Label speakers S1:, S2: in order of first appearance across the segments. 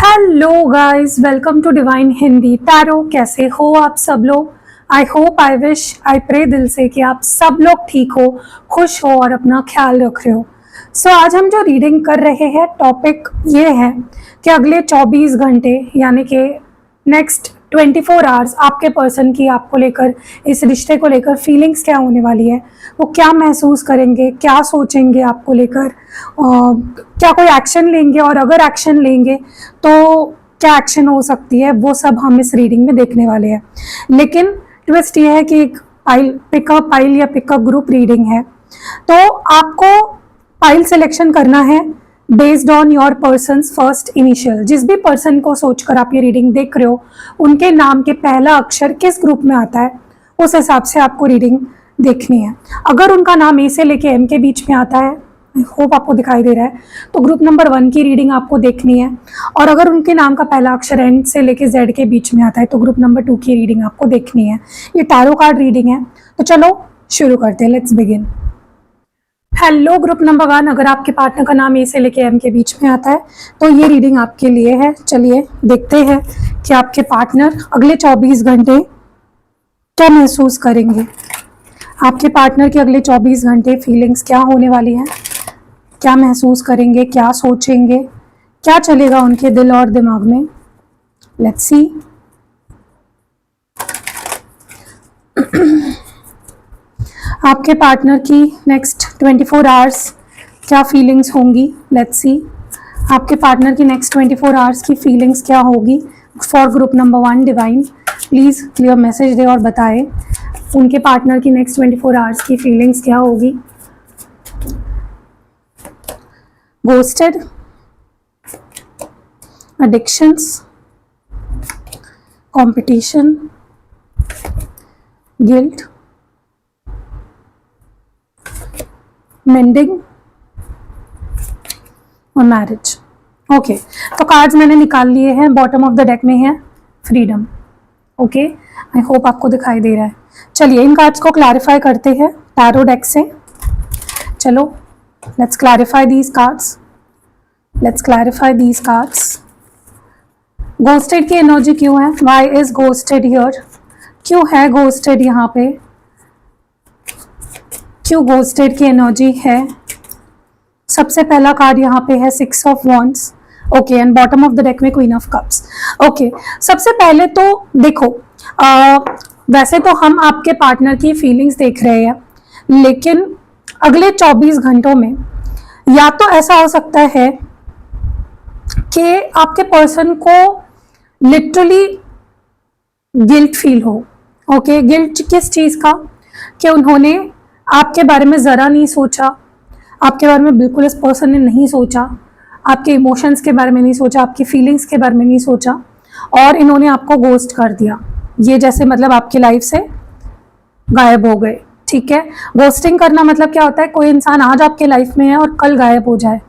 S1: Hello guys, welcome to divine Hindi tarot. कैसे हो आप सब लोग? I hope, I wish, I pray दिल से कि आप सब लोग ठीक हो, खुश हो और अपना ख्याल रख रहे हो। आज हम जो रीडिंग कर रहे हैं, टॉपिक ये है कि अगले 24 घंटे यानी कि नेक्स्ट 24 आवर्स आपके पर्सन की आपको लेकर, इस रिश्ते को लेकर फीलिंग्स क्या होने वाली है, वो क्या महसूस करेंगे, क्या सोचेंगे आपको लेकर, क्या कोई एक्शन लेंगे और अगर एक्शन लेंगे तो क्या एक्शन हो सकती है, वो सब हम इस रीडिंग में देखने वाले हैं। लेकिन ट्विस्ट ये है कि एक पिकअप पाइल या पिकअप ग्रुप रीडिंग है, तो आपको पाइल सिलेक्शन करना है based on your persons first initial. जिस भी पर्सन को सोचकर आप ये रीडिंग देख रहे हो, उनके नाम के पहला अक्षर किस ग्रुप में आता है, उस हिसाब से आपको रीडिंग देखनी है। अगर उनका नाम ए से लेके एम के बीच में आता है, आई होप आपको दिखाई दे रहा है, तो ग्रुप नंबर 1 की रीडिंग आपको देखनी है। और अगर उनके नाम का पहला अक्षर एन से लेके जेड के बीच में आता है, तो ग्रुप नंबर 2 की रीडिंग आपको देखनी है। ये टैरो कार्ड रीडिंग है, तो चलो शुरू करते हैं। Let's begin. Hello group number 1, अगर आपके पार्टनर का नाम ए से लेके एम के बीच में आता है तो ये रीडिंग आपके लिए है। चलिए देखते हैं कि आपके पार्टनर अगले 24 घंटे क्या महसूस करेंगे। आपके पार्टनर के अगले 24 घंटे फीलिंग्स क्या होने वाली हैं, क्या महसूस करेंगे, क्या सोचेंगे, क्या चलेगा उनके दिल और दिमाग में। Let's see. आपके पार्टनर की नेक्स्ट 24 आवर्स क्या फीलिंग्स होंगी। Let's see. आपके पार्टनर की नेक्स्ट 24 आवर्स की फीलिंग्स क्या होगी for group number 1 divine. Please clear message दे और बताएं उनके पार्टनर की नेक्स्ट 24 आवर्स की फीलिंग्स क्या होगी। Ghosted, addictions, competition, guilt, mending और मैरिज। ओके, तो कार्ड्स मैंने निकाल लिए हैं। बॉटम ऑफ द डेक में है फ्रीडम। ओके, आई होप आपको दिखाई दे रहा है। चलिए इन कार्ड्स को क्लैरिफाई करते हैं टैरो डेक से। चलो let's clarify these cards. Let's clarify these cards. Ghosted की एनर्जी क्यों है? Why is ghosted here? क्यों है गोस्टेड यहाँ पे? क्यों गोस्टेड की एनर्जी है? सबसे पहला कार्ड यहाँ पे है 6 of wands. Okay, and bottom of the deck में क्वीन ऑफ कप्स। ओके, सबसे पहले तो देखो, वैसे तो हम आपके पार्टनर की फीलिंग्स देख रहे हैं, लेकिन अगले 24 घंटों में या तो ऐसा हो सकता है कि आपके पर्सन को लिटरली गिल्ट फील हो। ओके, गिल्ट किस चीज़ का? कि उन्होंने आपके बारे में ज़रा नहीं सोचा, आपके बारे में बिल्कुल इस पर्सन ने नहीं सोचा, आपके इमोशंस के बारे में नहीं सोचा, आपकी फीलिंग्स के बारे में नहीं सोचा, और इन्होंने आपको गोस्ट कर दिया। ये जैसे मतलब आपकी लाइफ से गायब हो गए। ठीक है, गोस्टिंग करना मतलब क्या होता है? कोई इंसान आज आपके लाइफ में है और कल गायब हो जाए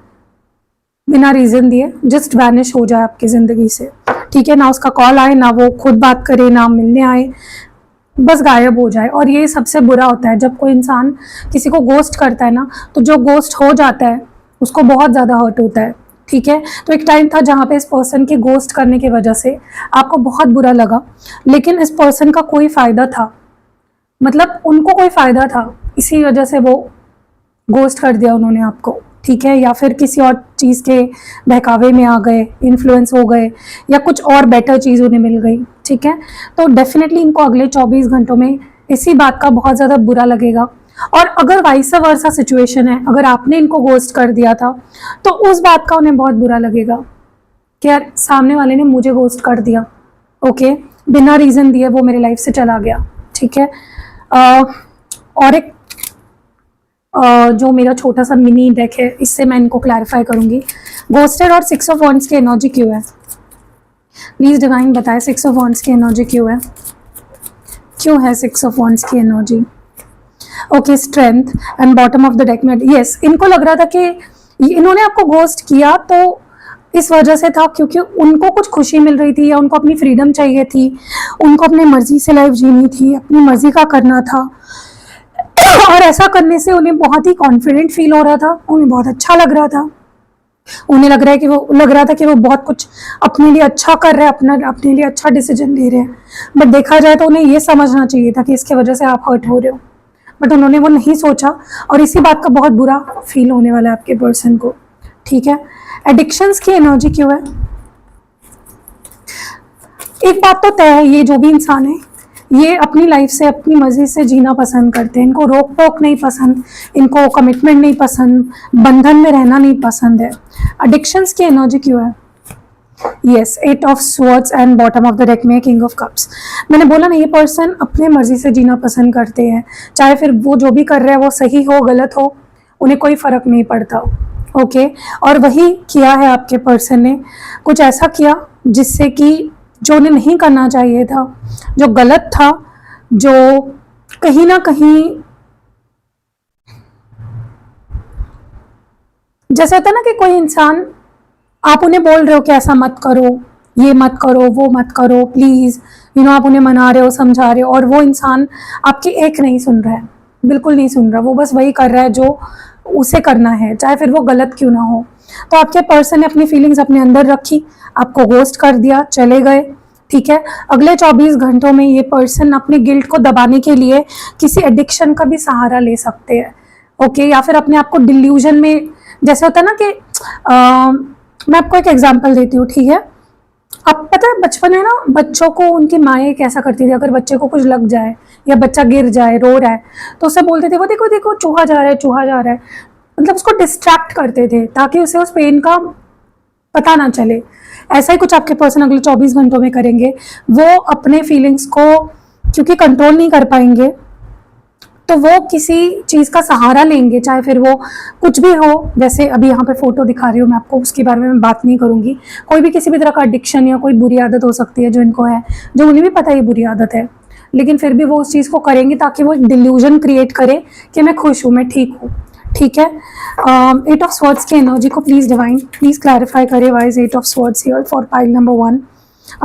S1: बिना रीज़न दिए, जस्ट वैनिश हो जाए आपकी ज़िंदगी से। ठीक है, ना उसका कॉल आए, ना वो खुद बात करे, ना मिलने आए, बस गायब हो जाए। और ये सबसे बुरा होता है जब कोई इंसान किसी को गोस्ट करता है ना, तो जो गोस्ट हो जाता है उसको बहुत ज़्यादा हर्ट होता है। ठीक है, तो एक टाइम था जहाँ पे इस पर्सन के गोस्ट करने की वजह से आपको बहुत बुरा लगा, लेकिन इस पर्सन का कोई फ़ायदा था, मतलब उनको कोई फ़ायदा था, इसी वजह से वो गोस्ट कर दिया उन्होंने आपको। ठीक है, या फिर किसी और चीज़ के बहकावे में आ गए, इन्फ्लुएंस हो गए, या कुछ और बेटर चीज़ उन्हें मिल गई। ठीक है, तो डेफिनेटली इनको अगले 24 घंटों में इसी बात का बहुत ज़्यादा बुरा लगेगा। और अगर वाइस वर्सा सिचुएशन है, अगर आपने इनको गोस्ट कर दिया था, तो उस बात का उन्हें बहुत बुरा लगेगा कि यार सामने वाले ने मुझे गोस्ट कर दिया। ओके, बिना रीज़न दिए वो मेरे लाइफ से चला गया। ठीक है, और एक जो मेरा छोटा सा मिनी डेक है, इससे मैं इनको क्लैरिफाई करूंगी। गोस्टेड और 6 ऑफ वॉन्ड्स की एनर्जी क्यों है? प्लीज़ डिवाइन बताए 6 ऑफ वॉन्ड्स की एनर्जी क्यों है? क्यों है 6 ऑफ वॉन्ड्स की energy? Okay, strength and bottom of the deck में यस, इनको लग रहा था कि इन्होंने आपको गोस्ट किया तो इस वजह से था क्योंकि उनको कुछ खुशी मिल रही थी, या उनको अपनी फ्रीडम चाहिए थी, उनको अपनी मर्जी से लाइफ जीनी थी, अपनी मर्जी का करना था, और ऐसा करने से उन्हें बहुत ही कॉन्फिडेंट फील हो रहा था, उन्हें बहुत अच्छा लग रहा था। उन्हें लग रहा था कि वो बहुत कुछ अपने लिए अच्छा कर रहे हैं, अपने लिए अच्छा डिसीजन ले रहे हैं, बट देखा जाए तो उन्हें ये समझना चाहिए था कि इसके वजह से आप हर्ट हो रहे हो, बट उन्होंने वो नहीं सोचा, और इसी बात का बहुत बुरा फील होने वाला है आपके पर्सन को। ठीक है, एडिक्शंस की एनर्जी क्यों है? एक बात तो तय है, ये जो भी इंसान है ये अपनी लाइफ से अपनी मर्जी से जीना पसंद करते हैं, इनको रोक टोक नहीं पसंद, इनको कमिटमेंट नहीं पसंद, बंधन में रहना नहीं पसंद है। एडिक्शंस की एनर्जी क्यों है? Yes, 8 of swords and bottom of the deck में किंग ऑफ कप्स। मैंने बोला ना, ये पर्सन अपने मर्जी से जीना पसंद करते हैं, चाहे फिर वो जो भी कर रहे हैं वो सही हो गलत हो, उन्हें कोई फर्क नहीं पड़ता। ओके, और वही किया है आपके पर्सन ने, कुछ ऐसा किया जिससे कि जो उन्हें नहीं करना चाहिए था, जो गलत था, जो कहीं ना कहीं जैसे होता है ना कि कोई इंसान, आप उन्हें बोल रहे हो कि ऐसा मत करो, ये मत करो, वो मत करो प्लीज, आप उन्हें मना रहे हो, समझा रहे हो, और वो इंसान आपकी एक नहीं सुन रहा है, बिल्कुल नहीं सुन रहा, वो बस वही कर रहा है जो उसे करना है, चाहे फिर वो गलत क्यों ना हो। तो आपके पर्सन ने अपनी फीलिंग्स अपने अंदर रखी, आपको घोस्ट कर दिया, चले गए। ठीक है, अगले 24 घंटों में ये पर्सन अपने गिल्ट को दबाने के लिए किसी एडिक्शन का भी सहारा ले सकते हैं। ओके, या फिर अपने आप को डिल्यूजन में, जैसे होता है ना कि मैं आपको एक एग्जांपल देती हूँ। ठीक है, अब पता है बचपन में ना बच्चों को उनकी माएँ कैसा करती थी, अगर बच्चे को कुछ लग जाए या बच्चा गिर जाए, रो रहा है, तो उससे बोलते थे वो देखो देखो चूहा जा रहा है, चूहा जा रहा है, मतलब उसको डिस्ट्रैक्ट करते थे ताकि उसे उस पेन का पता ना चले। ऐसा ही कुछ आपके पर्सन अगले 24 घंटों में करेंगे। वो अपने फीलिंग्स को क्योंकि कंट्रोल नहीं कर पाएंगे, तो वो किसी चीज़ का सहारा लेंगे, चाहे फिर वो कुछ भी हो। जैसे अभी यहाँ पे फोटो दिखा रही हूँ मैं आपको, उसके बारे में मैं बात नहीं करूँगी। कोई भी किसी भी तरह का एडिक्शन या कोई बुरी आदत हो सकती है जो इनको है, जो उन्हें भी पता है ये बुरी आदत है, लेकिन फिर भी वो उस चीज़ को करेंगे ताकि वो डिल्यूजन क्रिएट करे कि मैं खुश हूँ, मैं ठीक हूँ। ठीक है, 8 ऑफ स्वॉर्ड्स की एनर्जी को प्लीज डिवाइन प्लीज क्लैरिफाई करे। Why is 8 of swords here for pile number 1?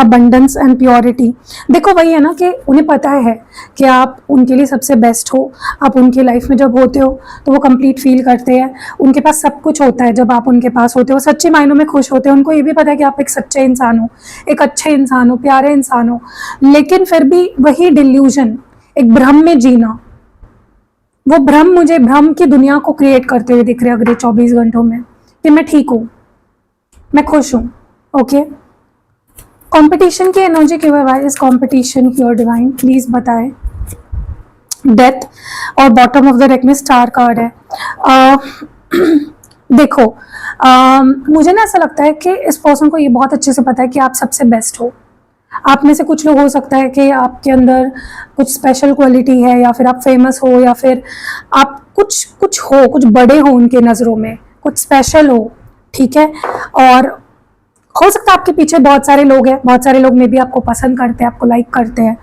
S1: Abundance and purity. देखो वही है ना कि उन्हें पता है कि आप उनके लिए सबसे बेस्ट हो। आप उनकी लाइफ में जब होते हो तो वो कंप्लीट फील करते हैं, उनके पास सब कुछ होता है जब आप उनके पास होते हो, सच्चे मायनों में खुश होते हैं। उनको ये भी पता है कि आप एक सच्चे इंसान हो, एक अच्छे इंसान हो, प्यारे इंसान हो, लेकिन फिर भी वही डिल्यूजन, एक भ्रम में जीना, वो भ्रम मुझे भ्रम की दुनिया को क्रिएट करते हुए दिख रहे हैं अगले 24 घंटों में कि मैं ठीक हूँ, मैं खुश हूँ। ओके, कंपटीशन की एनर्जी क्यों है? Why is competition here divine? Please बताएं। डेथ और बॉटम ऑफ द डेक में स्टार कार्ड है। देखो मुझे ना ऐसा लगता है कि इस पर्सन को ये बहुत अच्छे से पता है कि आप सबसे बेस्ट हो। आप में से कुछ लोग हो सकता है कि आपके अंदर कुछ स्पेशल क्वालिटी है, या फिर आप फेमस हो, या फिर आप कुछ हो, कुछ बड़े हो उनके नज़रों में, कुछ स्पेशल हो। ठीक है, और हो सकता है आपके पीछे बहुत सारे लोग हैं, बहुत सारे लोग में भी आपको पसंद करते हैं, आपको लाइक करते हैं,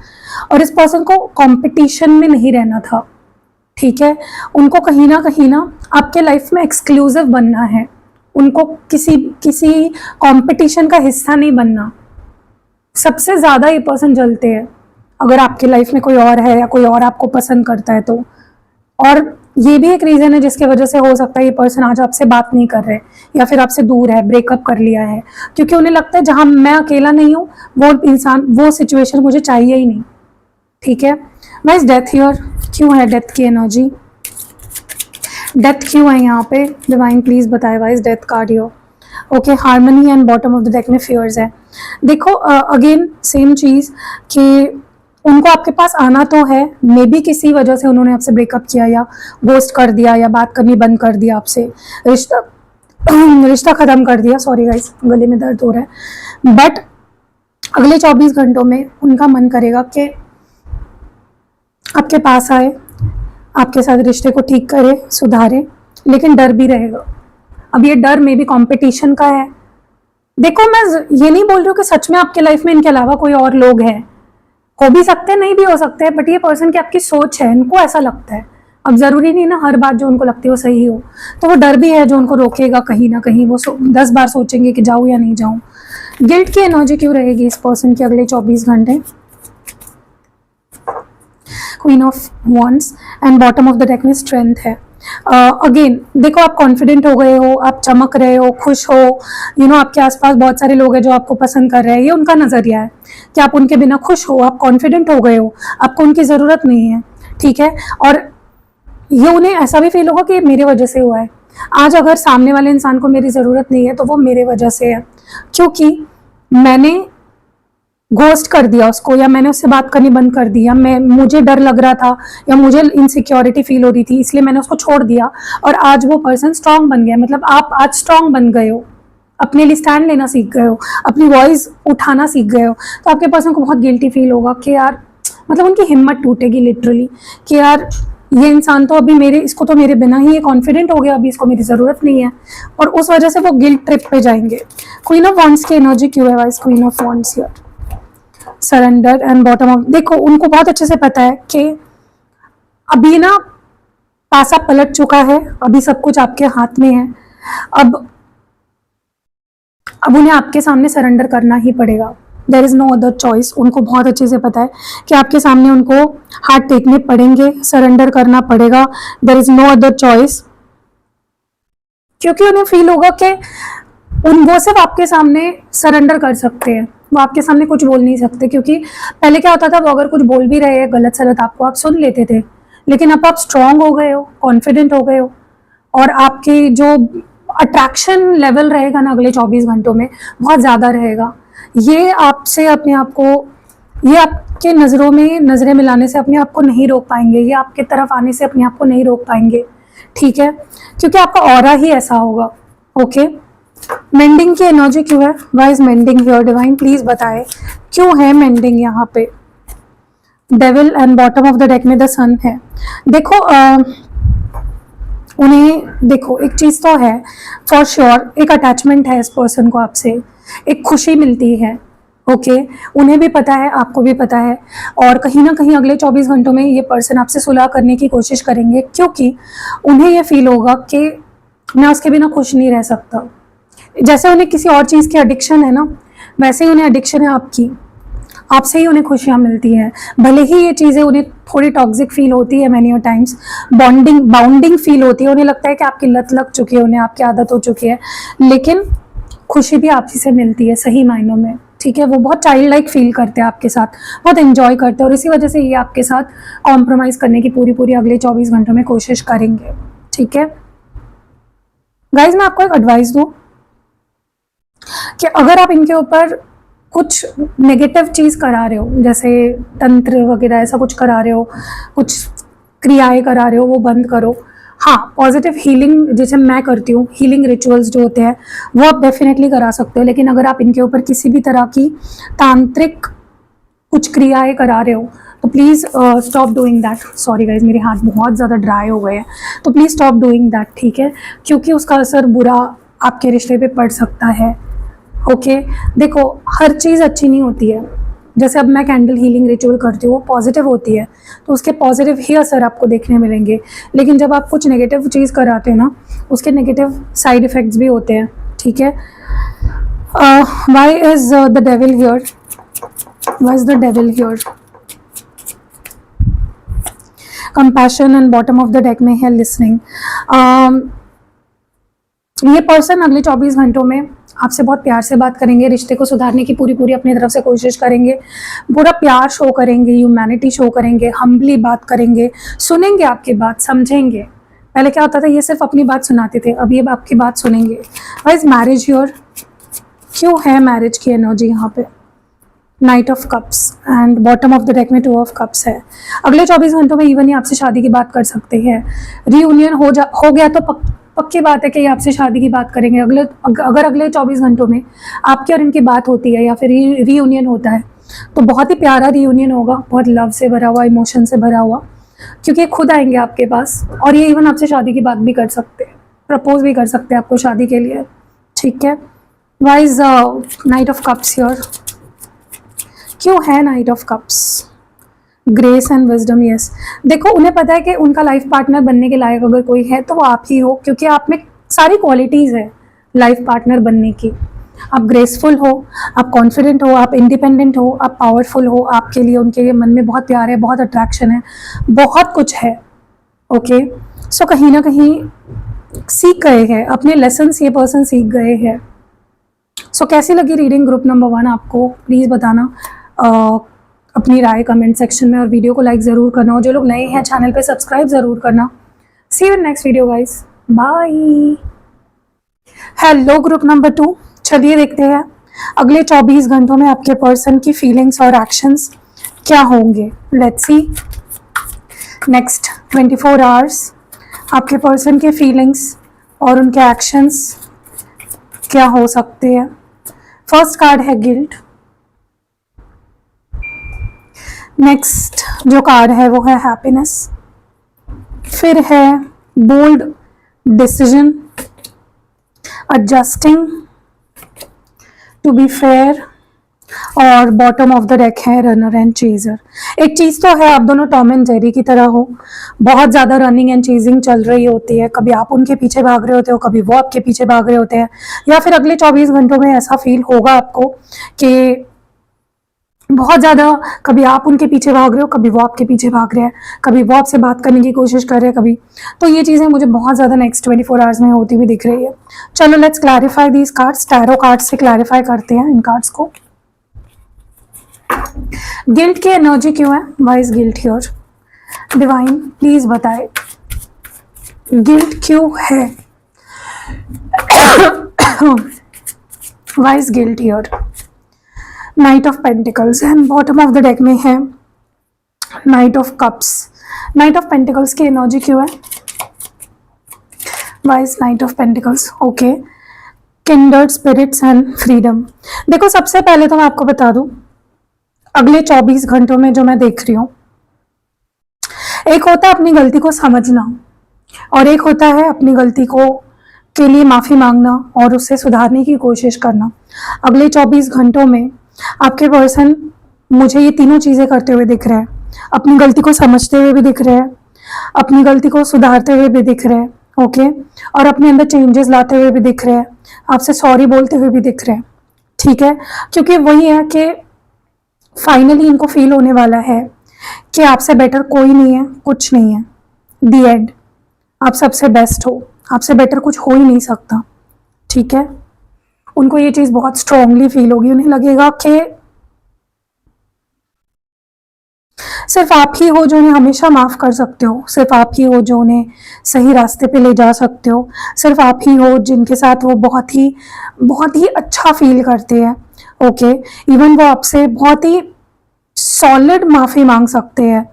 S1: और इस पर्सन को कंपटीशन में नहीं रहना था। ठीक है, उनको कहीं ना आपके लाइफ में एक्सक्लूसिव बनना है, उनको किसी कंपटीशन का हिस्सा नहीं बनना। सबसे ज़्यादा ये पर्सन जलते हैं अगर आपकी लाइफ में कोई और है या कोई और आपको पसंद करता है तो। और ये भी एक रीज़न है जिसके वजह से हो सकता है ये पर्सन आज आपसे बात नहीं कर रहे, या फिर आपसे दूर है, ब्रेकअप कर लिया है, क्योंकि उन्हें लगता है जहां मैं अकेला नहीं हूँ वो इंसान, वो सिचुएशन मुझे चाहिए ही नहीं। ठीक है, व्हाई इज डेथ हियर? क्यों है डेथ की एनर्जी? डेथ क्यों है यहाँ पे? डिवाइन प्लीज बताए why is death card here? Okay, harmony and bottom of the deck में फियर्स है। देखो अगेन सेम चीज़ कि उनको आपके पास आना तो है, मे बी किसी वजह से उन्होंने आपसे ब्रेकअप किया या घोस्ट कर दिया या बात करनी बंद कर दिया आपसे, रिश्ता ख़त्म कर दिया। सॉरी गाइस, गले में दर्द हो रहा है। बट अगले 24 घंटों में उनका मन करेगा कि आपके पास आए, आपके साथ रिश्ते को ठीक करे, सुधारे, लेकिन डर भी रहेगा। अब ये डर मे बी कॉम्पिटिशन का है। देखो मैं ये नहीं बोल रही हूँ कि सच में आपके लाइफ में इनके अलावा कोई और लोग हैं, हो भी सकते हैं, नहीं भी हो सकते हैं, बट ये पर्सन की आपकी सोच है, इनको ऐसा लगता है। अब जरूरी नहीं ना हर बात जो उनको लगती है वो सही हो, तो वो डर भी है जो उनको रोकेगा कहीं ना कहीं। वो 10 बार सोचेंगे कि जाऊँ या नहीं जाऊँ। गिल्ट की एनर्जी क्यों रहेगी इस पर्सन की अगले 24 घंटे? Queen of wands and bottom of the deck में स्ट्रेंथ है। अगेन देखो, आप कॉन्फिडेंट हो गए हो, आप चमक रहे हो, खुश हो, आपके आसपास बहुत सारे लोग हैं जो आपको पसंद कर रहे हैं, ये उनका नजरिया है कि आप उनके बिना खुश हो, आप कॉन्फिडेंट हो गए हो, आपको उनकी जरूरत नहीं है, ठीक है। और ये उन्हें ऐसा भी फील होगा कि मेरे वजह से हुआ है। आज अगर सामने वाले इंसान को मेरी ज़रूरत नहीं है तो वो मेरे वजह से है, क्योंकि मैंने घोस्ट कर दिया उसको, या मैंने उससे बात करनी बंद कर दी, या मुझे डर लग रहा था, या मुझे इनसिक्योरिटी फील हो रही थी, इसलिए मैंने उसको छोड़ दिया। और आज वो पर्सन स्ट्रांग बन गया, मतलब आप आज स्ट्रांग बन गए हो, अपने लिए स्टैंड लेना सीख गए हो, अपनी वॉइस उठाना सीख गए हो। तो आपके पर्सन को बहुत गिल्टी फील होगा कि यार, मतलब उनकी हिम्मत टूटेगी लिटरली कि यार ये इंसान तो अभी इसको तो मेरे बिना ही ये कॉन्फिडेंट हो गया, अभी इसको मेरी ज़रूरत नहीं है, और उस वजह से वो गिल्ट ट्रिप पे जाएंगे। क्वीन ऑफ वॉन्ड्स की एनर्जी क्यों है vice? Queen of wands here, surrender and bottom of. देखो, उनको बहुत अच्छे से पता है कि अभी ना पासा पलट चुका है, अभी सब कुछ आपके हाथ में है, अब उन्हें आपके सामने सरेंडर करना ही पड़ेगा। There is no other choice. उनको बहुत अच्छे से पता है कि आपके सामने उनको हाथ टेकने पड़ेंगे, सरेंडर करना पड़ेगा, there is no other choice, क्योंकि उन्हें फील होगा कि वो सिर्फ आपके सामने सरेंडर कर सकते हैं, वो आपके सामने कुछ बोल नहीं सकते। क्योंकि पहले क्या होता था, वो अगर कुछ बोल भी रहे हैं गलत सलत आपको, आप सुन लेते थे, लेकिन अब आप स्ट्रांग हो गए हो, कॉन्फिडेंट हो गए हो, और आपकी जो अट्रैक्शन लेवल रहेगा ना अगले 24 घंटों में बहुत ज़्यादा रहेगा। ये आपसे अपने आप को, ये आपके नज़रों में नज़रें मिलाने से अपने आप को नहीं रोक पाएंगे, ये आपके तरफ आने से अपने आप को नहीं रोक पाएंगे, ठीक है, क्योंकि आपका ऑरा ही ऐसा होगा। ओके, मेंडिंग की एनर्जी क्यों है? Why is mending here divine? Please बताए क्यों है मेंडिंग यहाँ पे? Devil and bottom of the deck में द सन है। देखो, उन्हें देखो, एक चीज़ तो है फॉर श्योर, एक अटैचमेंट है इस पर्सन को आपसे, एक खुशी मिलती है। ओके, उन्हें भी पता है, आपको भी पता है, और कहीं ना कहीं अगले 24 घंटों में ये पर्सन आपसे सुलह करने की कोशिश करेंगे, क्योंकि उन्हें ये फील होगा कि मैं उसके बिना खुश नहीं रह सकता। जैसे उन्हें किसी और चीज़ की एडिक्शन है ना, वैसे ही उन्हें एडिक्शन है आपकी, आपसे ही उन्हें खुशियाँ मिलती हैं। भले ही ये चीज़ें उन्हें थोड़ी टॉक्सिक फील होती है, मैनी टाइम्स बाउंडिंग फील होती है, उन्हें लगता है कि आपकी लत लग चुकी है, उन्हें आपकी आदत हो चुकी है, लेकिन खुशी भी आप ही से मिलती है सही मायनों में, ठीक है। वो बहुत चाइल्ड लाइक फील करते हैं आपके साथ, बहुत एंजॉय करते हैं, और इसी वजह से ये आपके साथ कॉम्प्रोमाइज़ करने की पूरी अगले 24 घंटों में कोशिश करेंगे, ठीक है। गाइज, मैं आपको एक एडवाइस दूँ कि अगर आप इनके ऊपर कुछ नेगेटिव चीज़ करा रहे हो, जैसे तंत्र वगैरह ऐसा कुछ करा रहे हो, कुछ क्रियाएं करा रहे हो, वो बंद करो। हाँ, पॉजिटिव हीलिंग जैसे मैं करती हूँ, हीलिंग रिचुअल्स जो होते हैं वो आप डेफिनेटली करा सकते हो, लेकिन अगर आप इनके ऊपर किसी भी तरह की तांत्रिक कुछ क्रियाएं करा रहे हो तो please stop doing that. Sorry guys, मेरे हाथ बहुत ज़्यादा ड्राई हो गए हैं, तो प्लीज़ स्टॉप डूइंग दैट, ठीक है, क्योंकि उसका असर बुरा आपके रिश्ते पे पड़ सकता है। ओके, देखो, हर चीज़ अच्छी नहीं होती है। जैसे अब मैं कैंडल हीलिंग रिचुअल करती हूँ, वो पॉजिटिव होती है, तो उसके पॉजिटिव ही असर आपको देखने मिलेंगे, लेकिन जब आप कुछ नेगेटिव चीज़ कराते हो ना, उसके नेगेटिव साइड इफ़ेक्ट्स भी होते हैं, ठीक है। Why is the devil here? Why is the devil here? Compassion and bottom of the deck में है लिसनिंग। ये पर्सन अगले 24 घंटों में आपसे बहुत प्यार से बात करेंगे, रिश्ते को सुधारने की पूरी अपनी तरफ से कोशिश करेंगे, पूरा प्यार शो करेंगे, ह्यूमैनिटी शो करेंगे, हम्बली बात करेंगे, सुनेंगे आपकी बात, समझेंगे। पहले क्या होता था, ये सिर्फ अपनी बात सुनाते थे, अब ये आपकी बात सुनेंगे। Why is marriage here? क्यों है मैरिज की एनर्जी यहाँ पे? Night of cups and bottom of the deck में 2 ऑफ कप्स है। अगले 24 घंटों में इवन ही आपसे शादी की बात कर सकते हैं। रीयूनियन हो गया तो पक्की बात है कि ये आपसे शादी की बात करेंगे। अगर अगले 24 घंटों में आपकी और इनकी बात होती है या फिर रीयूनियन होता है, तो बहुत ही प्यारा रीयूनियन होगा, बहुत लव से भरा हुआ, इमोशन से भरा हुआ, क्योंकि ये खुद आएंगे आपके पास, और ये इवन आपसे शादी की बात भी कर सकते हैं, प्रपोज भी कर सकते हैं आपको शादी के लिए, ठीक है। Why is knight of cups here? क्यों है knight of cups? Grace and wisdom, yes. देखो, उन्हें पता है कि उनका लाइफ पार्टनर बनने के लायक अगर कोई है तो वो आप ही हो, क्योंकि आप में सारी क्वालिटीज़ है लाइफ पार्टनर बनने की। आप ग्रेसफुल हो, आप कॉन्फिडेंट हो, आप इंडिपेंडेंट हो, आप पावरफुल हो, आपके लिए उनके लिए मन में बहुत प्यार है, बहुत अट्रैक्शन है, बहुत कुछ है। ओके, सो कहीं ना कहीं सीख गए हैं, अपने लेसन्स ये पर्सन सीख गए हैं। सो कैसी लगी रीडिंग ग्रुप नंबर 1 आपको, प्लीज़ बताना अपनी राय कमेंट सेक्शन में, और वीडियो को लाइक ज़रूर करना, और जो लोग नए हैं चैनल पे सब्सक्राइब ज़रूर करना। See you in next video guys, bye. Hello group number 2, चलिए देखते हैं अगले 24 घंटों में आपके पर्सन की फीलिंग्स और एक्शंस क्या होंगे। लेट्स सी नेक्स्ट 24 आवर्स आपके पर्सन के फीलिंग्स और उनके एक्शंस क्या हो सकते हैं। फर्स्ट कार्ड है गिल्ट, नेक्स्ट जो कार्ड है वो है हैप्पीनेस, फिर है bold decision, adjusting, to be fair, और बॉटम ऑफ द डेक है रनर एंड चेजर। एक चीज़ तो है, आप दोनों टॉम एंड जेरी की तरह हो, बहुत ज़्यादा रनिंग एंड चेजिंग चल रही होती है, कभी आप उनके पीछे भाग रहे होते हो, कभी वो आपके पीछे भाग रहे होते हैं, या फिर अगले 24 घंटों में ऐसा फील होगा आपको कि बहुत ज़्यादा कभी आप उनके पीछे भाग रहे हो, कभी वो आपके पीछे भाग रहे हैं, कभी वो आपसे बात करने की कोशिश कर रहे हैं, कभी तो ये चीज़ें मुझे बहुत ज़्यादा नेक्स्ट 24 आवर्स में होती हुई दिख रही है। चलो let's clarify these cards, tarot cards से क्लैरिफाई करते हैं इन कार्ड्स को। गिल्ट की एनर्जी क्यों है, why is guilt here, divine please बताए गिल्ट क्यों है, why is guilt here. Knight of pentacles and bottom of the deck में है knight of cups. Knight of pentacles की एनर्जी क्यों है, why is knight of pentacles, okay. Kindred spirits and freedom. देखो सबसे पहले तो मैं आपको बता दूं, अगले 24 घंटों में जो मैं देख रही हूँ, एक होता है अपनी गलती को समझना, और एक होता है अपनी गलती को के लिए माफ़ी मांगना और उससे सुधारने की कोशिश करना। अगले 24 घंटों में आपके पर्सन मुझे ये तीनों चीज़ें करते हुए दिख रहे हैं, अपनी गलती को समझते हुए भी दिख रहे हैं, अपनी गलती को सुधारते हुए भी दिख रहे हैं, ओके, और अपने अंदर चेंजेस लाते हुए भी दिख रहे हैं, आपसे सॉरी बोलते हुए भी दिख रहे हैं, ठीक है। क्योंकि वही है कि फाइनली इनको फील होने वाला है कि आपसे बेटर कोई नहीं है, कुछ नहीं है, दी एंड, आप सबसे बेस्ट हो, आपसे बेटर कुछ हो ही नहीं सकता, ठीक है। उनको ये चीज़ बहुत स्ट्रांगली फील होगी, उन्हें लगेगा कि सिर्फ आप ही हो जो उन्हें हमेशा माफ़ कर सकते हो, सिर्फ आप ही हो जो उन्हें सही रास्ते पे ले जा सकते हो, सिर्फ आप ही हो जिनके साथ वो बहुत ही अच्छा फील करते हैं, ओके। इवन वो आपसे बहुत ही सॉलिड माफ़ी मांग सकते हैं,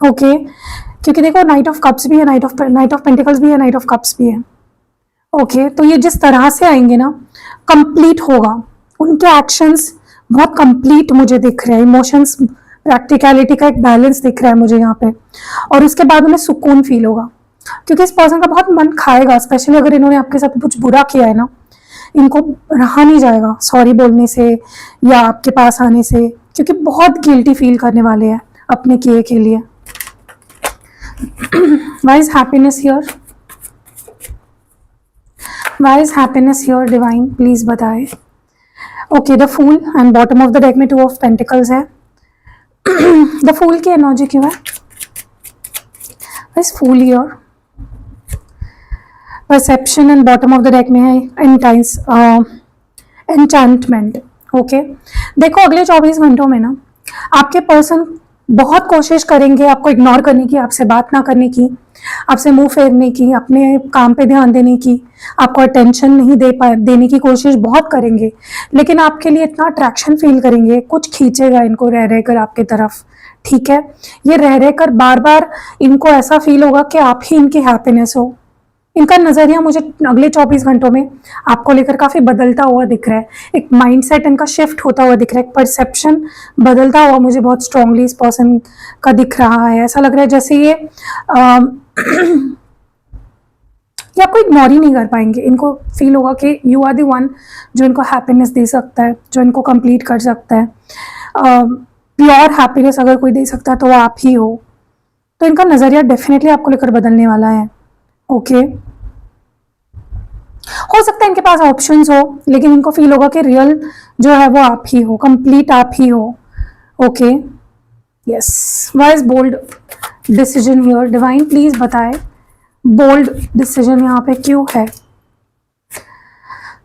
S1: ओके। क्योंकि देखो नाइट ऑफ कप्स भी है, नाइट ऑफ पेंटिकल्स भी है, नाइट ऑफ कप्स भी है, ओके। तो ये जिस तरह से आएंगे ना, कंप्लीट होगा, उनके एक्शंस बहुत कंप्लीट मुझे दिख रहे हैं, इमोशंस प्रैक्टिकलिटी का एक बैलेंस दिख रहा है मुझे यहाँ पे, और उसके बाद उन्हें सुकून फील होगा, क्योंकि इस पर्सन का बहुत मन खाएगा, स्पेशली अगर इन्होंने आपके साथ कुछ बुरा किया है ना, इनको रहा नहीं जाएगा सॉरी बोलने से या आपके पास आने से, क्योंकि बहुत गिल्टी फील करने वाले हैं अपने किए के लिए। Why is happiness here, why is happiness here, divine please बताए। Okay, the fool and bottom of the deck में 2 ऑफ पेंटिकल्स है। द फूल की एनर्जी क्यों है, इस fool here, perception and bottom of the deck में है एंचांटमेंट, okay. देखो अगले 24 घंटों में ना आपके पर्सन बहुत कोशिश करेंगे आपको इग्नोर करने की, आपसे बात ना करने की, आपसे मुंह फेरने की, अपने काम पे ध्यान देने की, आपको अटेंशन नहीं देने की कोशिश बहुत करेंगे, लेकिन आपके लिए इतना अट्रैक्शन फील करेंगे, कुछ खींचेगा इनको रह रह कर आपके तरफ, ठीक है। ये रह रह कर बार बार इनको ऐसा फील होगा कि आप ही इनकी हैप्पीनेस हो। इनका नज़रिया मुझे अगले 24 घंटों में आपको लेकर काफ़ी बदलता हुआ दिख रहा है, एक माइंडसेट इनका शिफ्ट होता हुआ दिख रहा है, एक परसेप्शन बदलता हुआ मुझे बहुत स्ट्रांगली इस पर्सन का दिख रहा है। ऐसा लग रहा है जैसे ये आपको इग्नोर ही नहीं कर पाएंगे, इनको फील होगा कि यू आर द वन जो इनको हैप्पीनेस दे सकता है, जो इनको कंप्लीट कर सकता है। प्योर हैप्पीनेस अगर कोई दे सकता है तो वो आप ही हो। तो इनका नज़रिया डेफिनेटली आपको लेकर बदलने वाला है, ओके। हो सकता है इनके पास ऑप्शंस हो, लेकिन इनको फील होगा कि रियल जो है वो आप ही हो, कंप्लीट आप ही हो, okay. Yes, why is bold decision here, divine please बताए बोल्ड डिसीजन यहाँ पे क्यों है?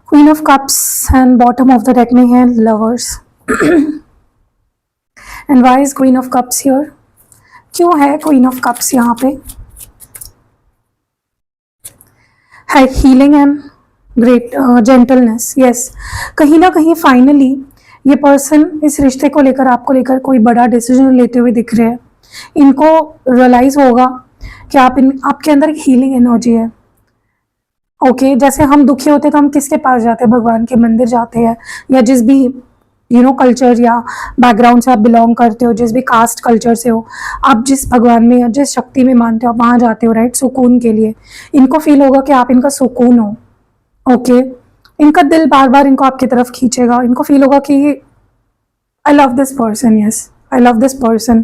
S1: Queen of cups and bottom of the deck में है lovers. And why is queen of cups here? क्यों है क्वीन ऑफ कप्स यहाँ पे? है healing and great gentleness. Yes, कहीं ना कहीं फाइनली ये पर्सन इस रिश्ते को लेकर, आपको लेकर कोई बड़ा डिसीजन लेते हुए दिख रहे हैं। इनको रियलाइज होगा कि आपके अंदर एक हीलिंग एनर्जी है। ओके, जैसे हम दुखी होते हैं तो हम किसके पास जाते हैं? भगवान के मंदिर जाते हैं, या जिस भी कल्चर या बैकग्राउंड से आप बिलोंग करते हो, जिस भी कास्ट कल्चर से हो, आप जिस भगवान में या जिस शक्ति में मानते हो आप वहाँ जाते हो, राइट, सुकून के लिए। इनको फील होगा कि आप इनका सुकून हो। ओके, इनका दिल बार बार इनको आपकी तरफ खींचेगा। इनको फील होगा कि I love this person, yes I love this person,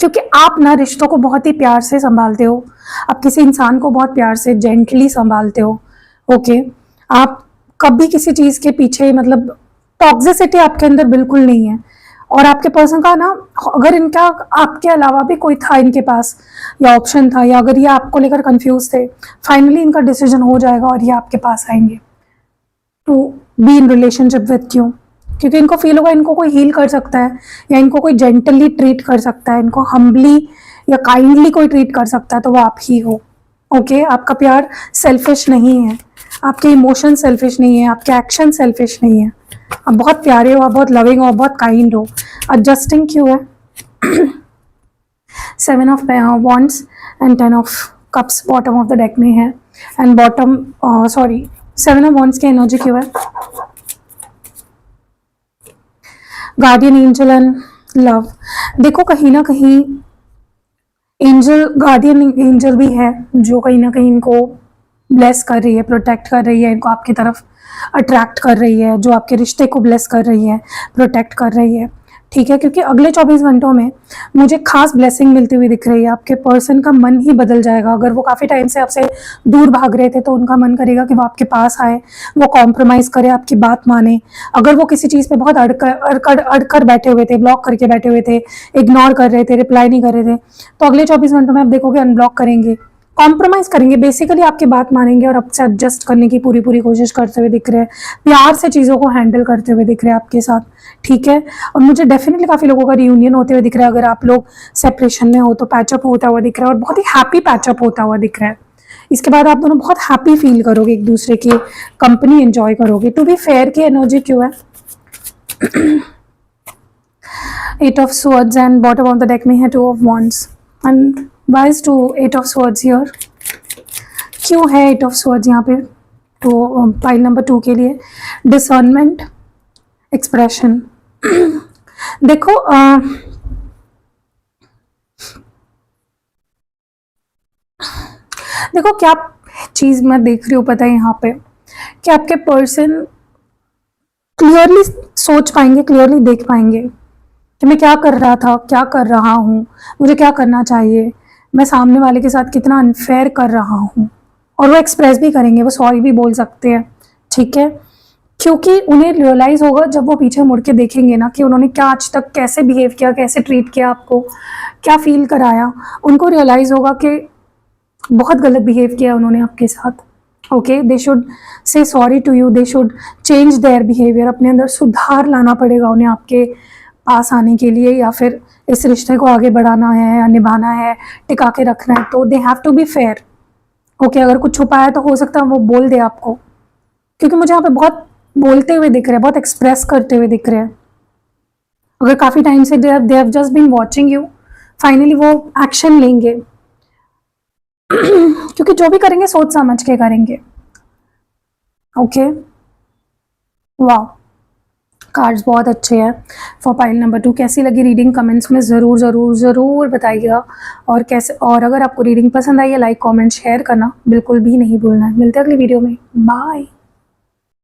S1: क्योंकि आप ना रिश्तों को बहुत ही प्यार से संभालते हो। आप किसी इंसान को बहुत प्यार से जेंटली संभालते हो। ओके, आप कभी किसी चीज़ के पीछे, मतलब टॉक्सिसिटी आपके अंदर बिल्कुल नहीं है। और आपके पर्सन का ना, अगर इनका आपके अलावा भी कोई था इनके पास या ऑप्शन था, या अगर ये आपको लेकर कंफ्यूज थे, फाइनली इनका डिसीजन हो जाएगा और ये आपके पास आएंगे to be in relationship with you. क्योंकि इनको फील होगा इनको कोई हील कर सकता है, या इनको कोई जेंटली ट्रीट कर सकता है, इनको हम्बली या काइंडली कोई ट्रीट कर सकता है, तो वो आप ही हो। ओके, आपका प्यार सेल्फिश नहीं है, आपके इमोशन सेल्फिश नहीं है, आपके एक्शन सेल्फिश नहीं है। आप बहुत प्यारे हो, आप बहुत लविंग हो, आप बहुत काइंड हो। एडजस्टिंग क्यों है? 7 of wands and 10 of cups bottom of the deck में है। एंड बॉटम 7 ऑफ वॉन्ड्स की एनर्जी क्यों है? Guardian angel and love. देखो, कहीं ना कहीं एंजल, गार्डियन एंजल भी है जो कहीं ना कहीं इनको ब्लेस कर रही है, प्रोटेक्ट कर रही है, इनको आपकी तरफ अट्रैक्ट कर रही है, जो आपके रिश्ते को ब्लेस कर रही है, प्रोटेक्ट कर रही है। ठीक है, क्योंकि अगले 24 घंटों में मुझे खास ब्लेसिंग मिलती हुई दिख रही है। आपके पर्सन का मन ही बदल जाएगा। अगर वो काफ़ी टाइम से आपसे दूर भाग रहे थे तो उनका मन करेगा कि वो आपके पास आए, वो कॉम्प्रोमाइज़ करे, आपकी बात माने। अगर वो किसी चीज़ पे बहुत अड़कर बैठे हुए थे, ब्लॉक करके बैठे हुए थे, इग्नोर कर रहे थे, रिप्लाई नहीं कर रहे थे, तो अगले 24 घंटों में आप देखोगे अनब्लॉक करेंगे, कॉम्प्रोमाइज़ करेंगे, बेसिकली आपकी बात मानेंगे और आपसे एडजस्ट करने की पूरी कोशिश करते हुए दिख रहे हैं, प्यार से चीज़ों को हैंडल करते हुए दिख रहे हैं आपके साथ। ठीक है, और मुझे डेफिनेटली काफ़ी लोगों का रियूनियन होते हुए दिख रहा है। अगर आप लोग सेपरेशन में हो तो पैचअप होता हुआ दिख रहा है, और बहुत ही हैप्पी पैचअप होता हुआ दिख रहा है। इसके बाद आप दोनों बहुत हैप्पी फील करोगे, एक दूसरे की कंपनी एंजॉय करोगे। टू बी फेयर की एनर्जी क्यों है? 8 of swords and bottom of the deck में है 2 of wands. And why is 8 of swords here? क्यों है 8 ऑफ स्वर्ड्स यहाँ पे? तो पाइल नंबर 2 के लिए डिसर्नमेंट, एक्सप्रेशन। देखो, देखो क्या चीज़ मैं देख रही हूँ पता है यहाँ पे, कि आपके पर्सन क्लियरली सोच पाएंगे, क्लियरली देख पाएंगे कि मैं क्या कर रहा था, क्या कर रहा हूँ, मुझे क्या करना चाहिए, मैं सामने वाले के साथ कितना अनफेयर कर रहा हूँ। और वो एक्सप्रेस भी करेंगे, वो सॉरी भी बोल सकते हैं। ठीक है, क्योंकि उन्हें रियलाइज़ होगा जब वो पीछे मुड़ के देखेंगे ना कि उन्होंने क्या आज तक कैसे बिहेव किया, कैसे ट्रीट किया, आपको क्या फील कराया। उनको रियलाइज़ होगा कि बहुत गलत बिहेव किया उन्होंने आपके साथ। Okay, they should say sorry to you, they should change their behaviour. अपने अंदर सुधार लाना पड़ेगा उन्हें आपके पास आने के लिए, या फिर इस रिश्ते को आगे बढ़ाना है या निभाना है, टिका के रखना है। तो they have to be fair. Okay, अगर कुछ छुपा है तो हो सकता है वो बोल दे आपको, क्योंकि मुझे यहाँ पे बहुत बोलते हुए दिख रहे हैं, बहुत एक्सप्रेस करते हुए दिख रहे हैं। अगर काफ़ी टाइम से they have just been watching you, finally वो एक्शन लेंगे। क्योंकि जो भी करेंगे सोच समझ के करेंगे। ओके, वाह, कार्ड्स बहुत अच्छे हैं फॉर पाइल नंबर 2। कैसी लगी रीडिंग कमेंट्स में ज़रूर ज़रूर ज़रूर बताइएगा। और कैसे, और अगर आपको रीडिंग पसंद आई है लाइक कमेंट शेयर करना बिल्कुल भी नहीं भूलना है। मिलते हैं अगली वीडियो में, बाय।